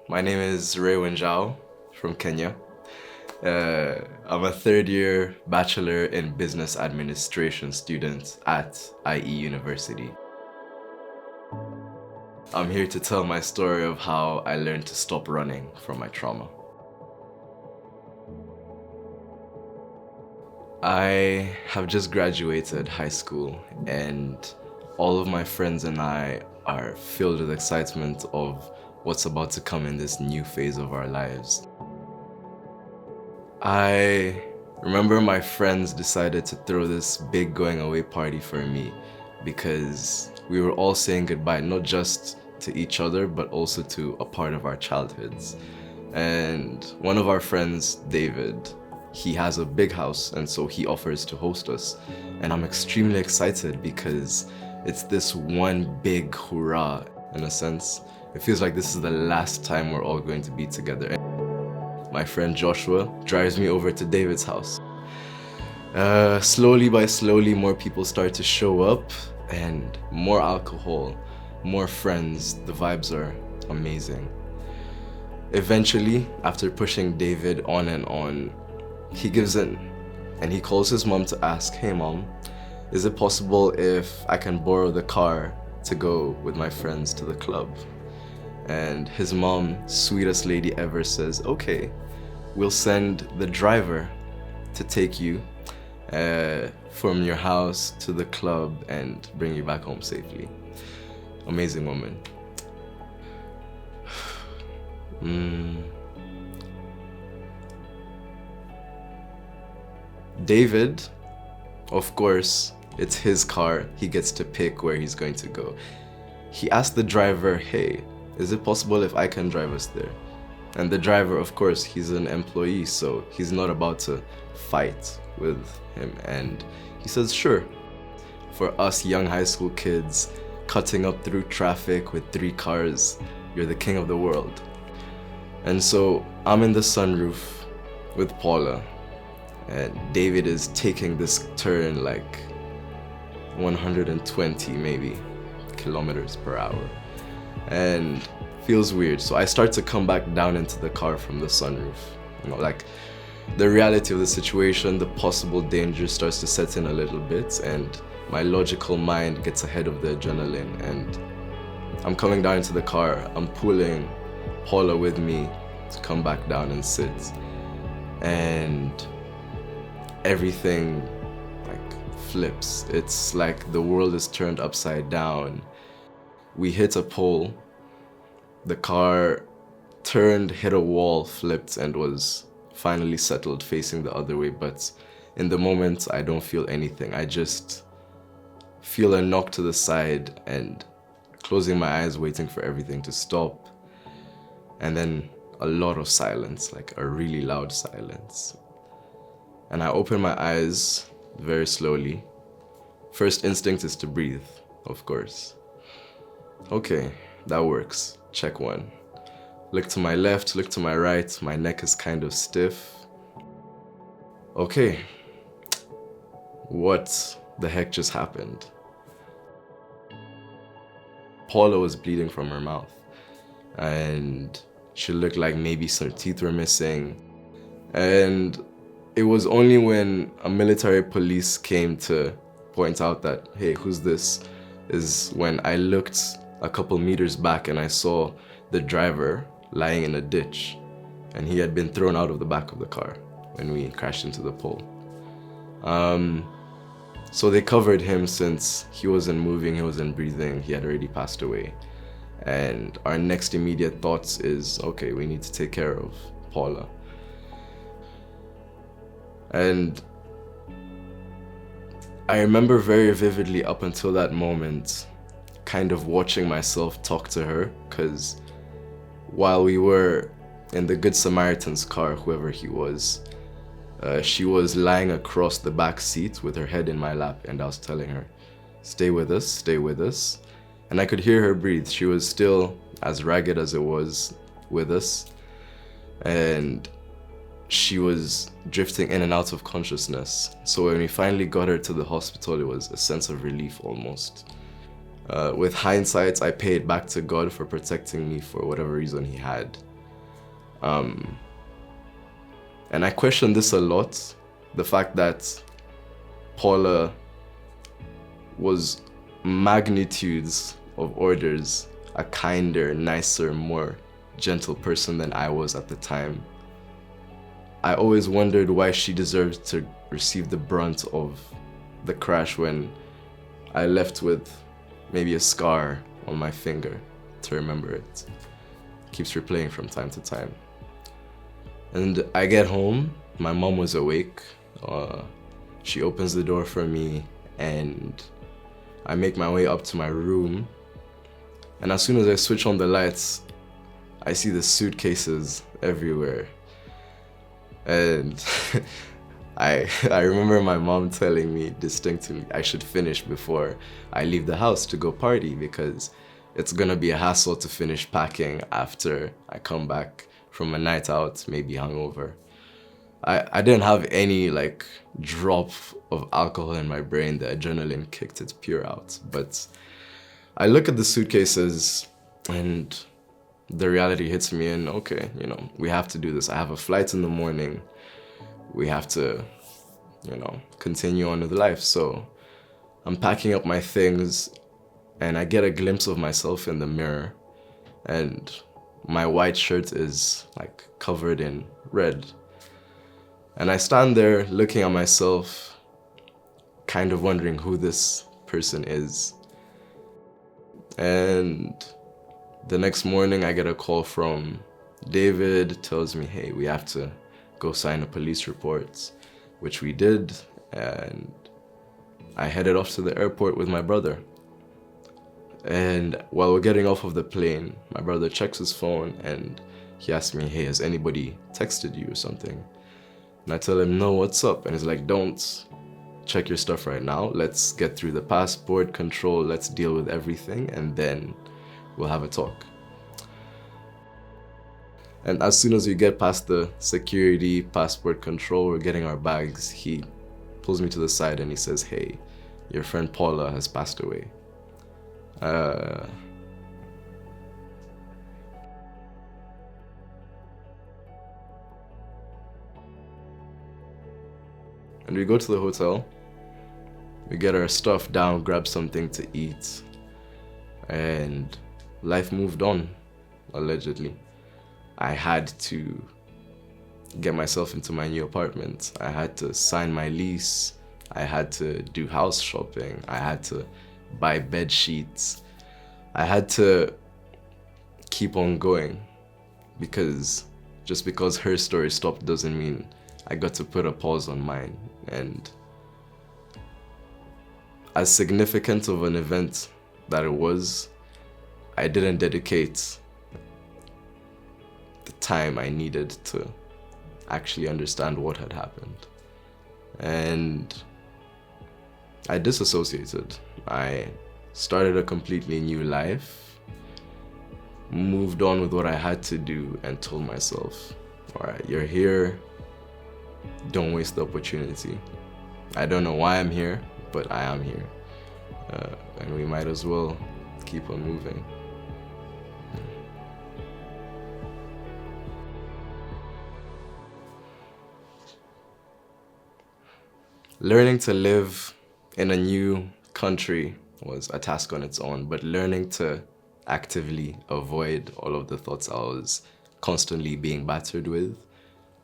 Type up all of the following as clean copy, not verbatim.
My name is Wanjau from Kenya. I'm a third-year Bachelor in Business Administration student at IE University. I'm here to tell my story of how I learned to stop running from my trauma. I have just graduated high school and all of my friends and I are filled with excitement of what's about to come in this new phase of our lives. I remember my friends decided to throw this big going away party for me because we were all saying goodbye, not just to each other, but also to a part of our childhoods. And one of our friends, David, he has a big house, and so he offers to host us. And I'm extremely excited because it's this one big hurrah, in a sense. It feels like this is the last time we're all going to be together. My friend Joshua drives me over to David's house. Slowly by slowly, more people start to show up and more alcohol, more friends. The vibes are amazing. Eventually, after pushing David on and on, he gives in and he calls his mom to ask, "Hey mom, is it possible if I can borrow the car to go with my friends to the club?" And his mom, sweetest lady ever, says, "Okay, we'll send the driver to take you from your house to the club and bring you back home safely." Amazing woman. David, of course, it's his car. He gets to pick where he's going to go. He asked the driver, "Hey, is it possible if I can drive us there?" And the driver, of course, he's an employee, so he's not about to fight with him. And he says, "Sure." For us young high school kids, cutting up through traffic with 3 cars, you're the king of the world. And so I'm in the sunroof with Paula, and David is taking this turn like 120 maybe kilometers per hour. And feels weird. So I start to come back down into the car from the sunroof. You know, like the reality of the situation, the possible danger starts to set in a little bit, and my logical mind gets ahead of the adrenaline. And I'm coming down into the car. I'm pulling Paula with me to come back down and sit. And everything like flips. It's like the world is turned upside down. We hit a pole. The car turned, hit a wall, flipped, and was finally settled facing the other way. But in the moment, I don't feel anything. I just feel a knock to the side and closing my eyes, waiting for everything to stop. And then a lot of silence, like a really loud silence. And I open my eyes very slowly. First instinct is to breathe, of course. Okay, that works. Check 1. Look to my left, look to my right. My neck is kind of stiff. Okay, what the heck just happened? Paula was bleeding from her mouth, and she looked like maybe some teeth were missing. And it was only when a military police came to point out that, "Hey, who's this?" is when I looked a couple meters back and I saw the driver lying in a ditch, and he had been thrown out of the back of the car when we crashed into the pole. So they covered him since he wasn't moving, he wasn't breathing, he had already passed away. And our next immediate thoughts is, okay, we need to take care of Paula. And I remember very vividly up until that moment, kind of watching myself talk to her, because while we were in the Good Samaritan's car, whoever he was, she was lying across the back seat with her head in my lap, and I was telling her, stay with us, stay with us. And I could hear her breathe. She was still as ragged as it was with us, and she was drifting in and out of consciousness. So when we finally got her to the hospital, it was a sense of relief almost. With hindsight, I pay it back to God for protecting me for whatever reason he had. And I question this a lot, the fact that Paula was magnitudes of orders a kinder, nicer, more gentle person than I was at the time. I always wondered why she deserved to receive the brunt of the crash when I left with maybe a scar on my finger to remember it. Keeps replaying from time to time. And I get home, my mom was awake. She opens the door for me and I make my way up to my room. And as soon as I switch on the lights, I see the suitcases everywhere. And I remember my mom telling me distinctly I should finish before I leave the house to go party because it's gonna be a hassle to finish packing after I come back from a night out, maybe hungover. I didn't have any like drop of alcohol in my brain. The adrenaline kicked it pure out. But I look at the suitcases and the reality hits me and okay, you know, we have to do this. I have a flight in the morning. We have to, you know, continue on with life. So I'm packing up my things and I get a glimpse of myself in the mirror and my white shirt is like covered in red. And I stand there looking at myself, kind of wondering who this person is. And the next morning I get a call from David, tells me, hey, we have to go sign a police report, which we did. And I headed off to the airport with my brother. And while we're getting off of the plane, my brother checks his phone and he asks me, hey, has anybody texted you or something? And I tell him, no, what's up? And he's like, don't check your stuff right now. Let's get through the passport control. Let's deal with everything and then we'll have a talk. And as soon as we get past the security passport control, we're getting our bags, he pulls me to the side and he says, hey, your friend Paula has passed away. And we go to the hotel, we get our stuff down, grab something to eat, and life moved on, allegedly. I had to get myself into my new apartment. I had to sign my lease. I had to do house shopping. I had to buy bed sheets. I had to keep on going because just because her story stopped doesn't mean I got to put a pause on mine. And as significant of an event that it was, I didn't dedicate the time I needed to actually understand what had happened. And I disassociated. I started a completely new life, moved on with what I had to do, and told myself, all right, you're here, don't waste the opportunity. I don't know why I'm here, but I am here. And we might as well keep on moving. Learning to live in a new country was a task on its own, but learning to actively avoid all of the thoughts I was constantly being battered with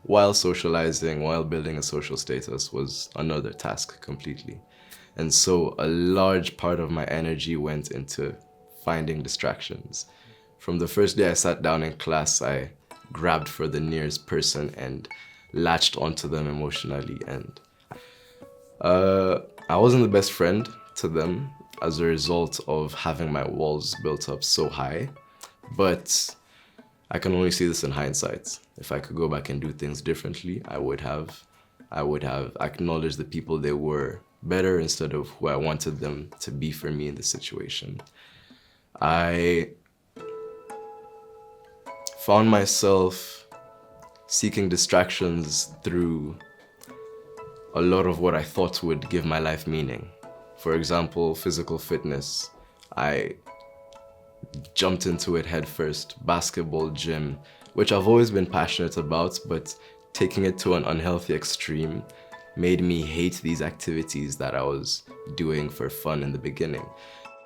while socializing, while building a social status was another task completely. And so a large part of my energy went into finding distractions. From the first day I sat down in class, I grabbed for the nearest person and latched onto them emotionally. And I wasn't the best friend to them as a result of having my walls built up so high, but I can only see this in hindsight. If I could go back and do things differently, I would have acknowledged the people they were better instead of who I wanted them to be for me in the situation. I found myself seeking distractions through a lot of what I thought would give my life meaning. For example, physical fitness. I jumped into it head first. Basketball, gym, which I've always been passionate about, but taking it to an unhealthy extreme made me hate these activities that I was doing for fun in the beginning.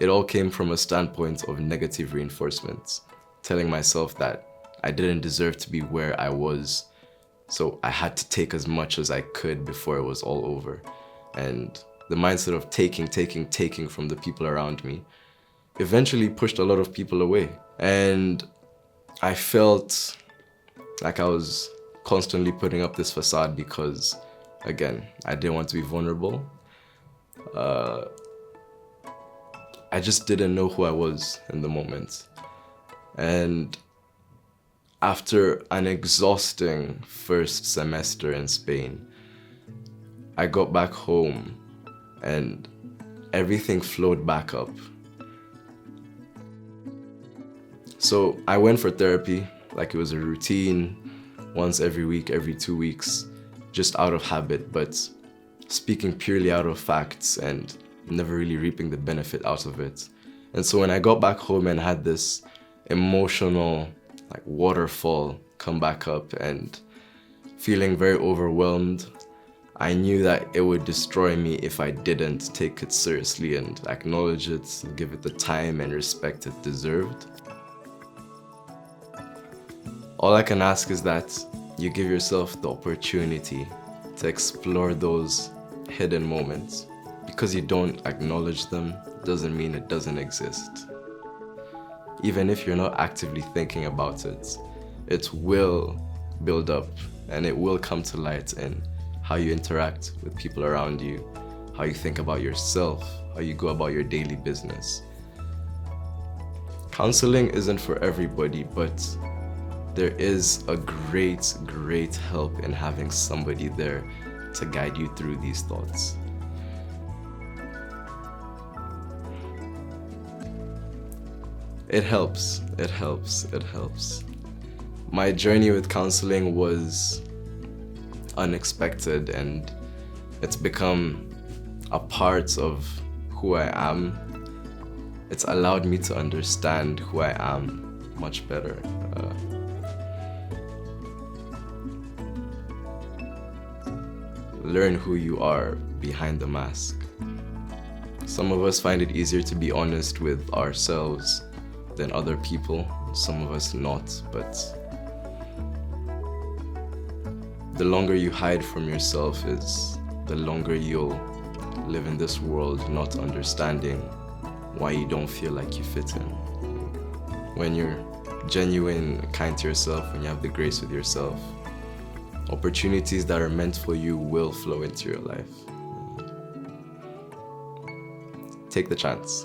It all came from a standpoint of negative reinforcements, telling myself that I didn't deserve to be where I was, so I had to take as much as I could before it was all over. And the mindset of taking from the people around me eventually pushed a lot of people away. And I felt like I was constantly putting up this facade because, again, I didn't want to be vulnerable. I just didn't know who I was in the moment. And after an exhausting first semester in Spain, I got back home and everything flowed back up. So I went for therapy, like it was a routine, once every week, every 2 weeks, just out of habit, but speaking purely out of facts and never really reaping the benefit out of it. And so when I got back home and had this emotional waterfall come back up and feeling very overwhelmed, I knew that it would destroy me if I didn't take it seriously and acknowledge it, give it the time and respect it deserved. All I can ask is that you give yourself the opportunity to explore those hidden moments. Because you don't acknowledge them doesn't mean it doesn't exist. Even if you're not actively thinking about it, it will build up and it will come to light in how you interact with people around you, how you think about yourself, how you go about your daily business. Counseling isn't for everybody, but there is a great help in having somebody there to guide you through these thoughts. It helps. My journey with counseling was unexpected and it's become a part of who I am. It's allowed me to understand who I am much better. Learn who you are behind the mask. Some of us find it easier to be honest with ourselves than other people, some of us not, but the longer you hide from yourself is the longer you'll live in this world not understanding why you don't feel like you fit in. When you're genuine, kind to yourself, when you have the grace with yourself, opportunities that are meant for you will flow into your life. Take the chance.